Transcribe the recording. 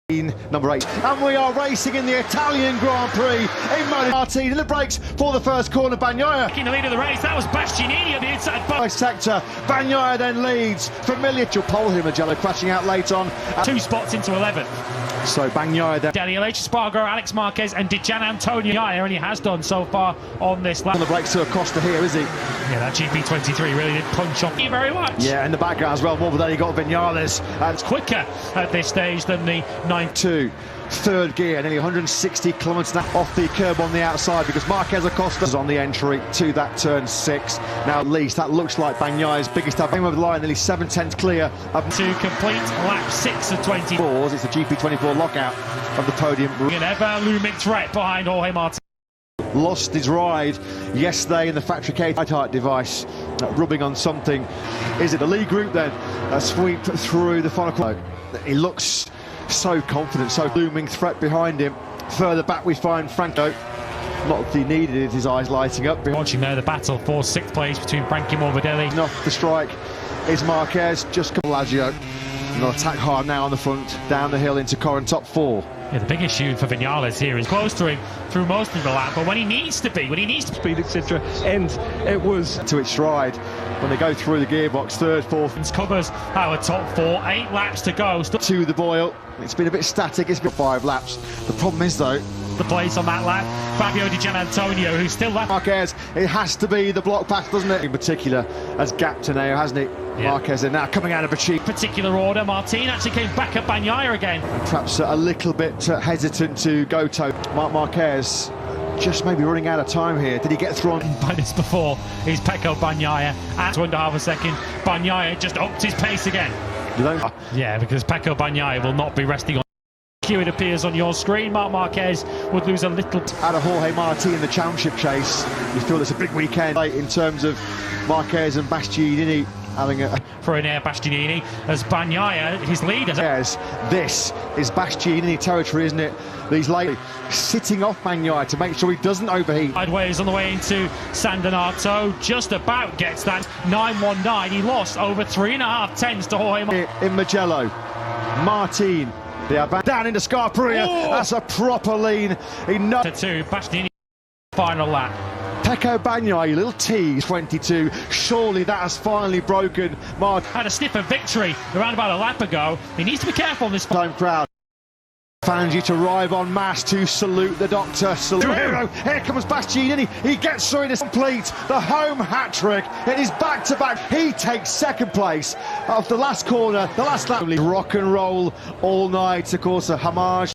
Number 8, and we are racing in the Italian Grand Prix in Motogp in the brakes for the first corner. Bagnaia in the lead of the race. That was Bastianini on the inside. By sector, Bagnaia then leads. Familiar to pole here, Mugello crashing out late on. 2 spots into 11th. So Bagnaia then. Daniel H. Spargo, Alex Marquez, and Gian Antonio, and he has done so far on this lap. On the brakes to Acosta here, is he? Yeah, that GP23 really did punch on you very much. Yeah, in the background as well. More, but then you got Vinales. And it's quicker at this stage than the 9-2. Third gear, nearly 160 kilometres off the curb on the outside because Marquez Acosta is on the entry to that turn 6. Now at least that looks like Bagnaia's biggest aim over the line, nearly 7/10 clear. To complete lap 6 of 24. It's the GP24 lockout of the podium. An ever-looming threat behind Jorge Martin. Lost his ride yesterday in the factory height device, rubbing on something. Is it the lead group then? A sweep through the final corner. He looks so confident, so looming threat behind him. Further back we find Franco. Not that he needed it, his eyes lighting up. Watching there the battle for 6th place between Frankie Morbidelli. Off the strike is Marquez, just Lazio. And they'll attack hard now on the front, down the hill into Corin top 4. Yeah, the big issue for Vinales here is close to him through most of the lap, but when he needs to be, speed, etc. And it was to its stride when they go through the gearbox, 3rd, 4th. Covers our top 4, 8 laps to go. To the boil. It's been a bit static, it's been 5 laps. The problem is though, the place on that lap, Fabio Di Gianantonio, who's still left. Marquez, it has to be the block pass, doesn't it? In particular, has gapped to now, hasn't it? Yeah. Marquez are now coming out of a cheap particular order. Martin actually came back at Bagnaia again. Perhaps a little bit hesitant to go to Marquez. Just maybe running out of time here. Did he get thrown by this before? He's Pecco Bagnaia at 2.5 a second. Bagnaia just upped his pace again. Yeah, because Pecco Bagnaia will not be resting on. It appears on your screen. Marcmarquez would lose a little. Out of Jorge Martin in the championship chase, you feel it's a big weekend in terms of Marquez and Bastianini having a for an air Bastianini as Bagnaia, his leader. Yes, this is Bastianini territory, isn't it? These late sitting off Bagnaia to make sure he doesn't overheat. Sideways on the way into San Donato, just about gets that 9.19. He lost over 3.5 tenths to Jorge in Mugello. Martin. Down into Scarperia. Oh! That's a proper lean. He knows. To Bastianini, final lap. Pecco Bagnaia, little T, 22. Surely that has finally broken. Had a sniff of victory around about a lap ago. He needs to be careful on this time crowd. Fans you to arrive en masse to salute the doctor. Salute hero. Here comes Bastianini. He gets through this complete. The home hat-trick. It is back-to-back. He takes 2nd place of the last corner. The last lap. Rock and roll all night. Of course, a homage.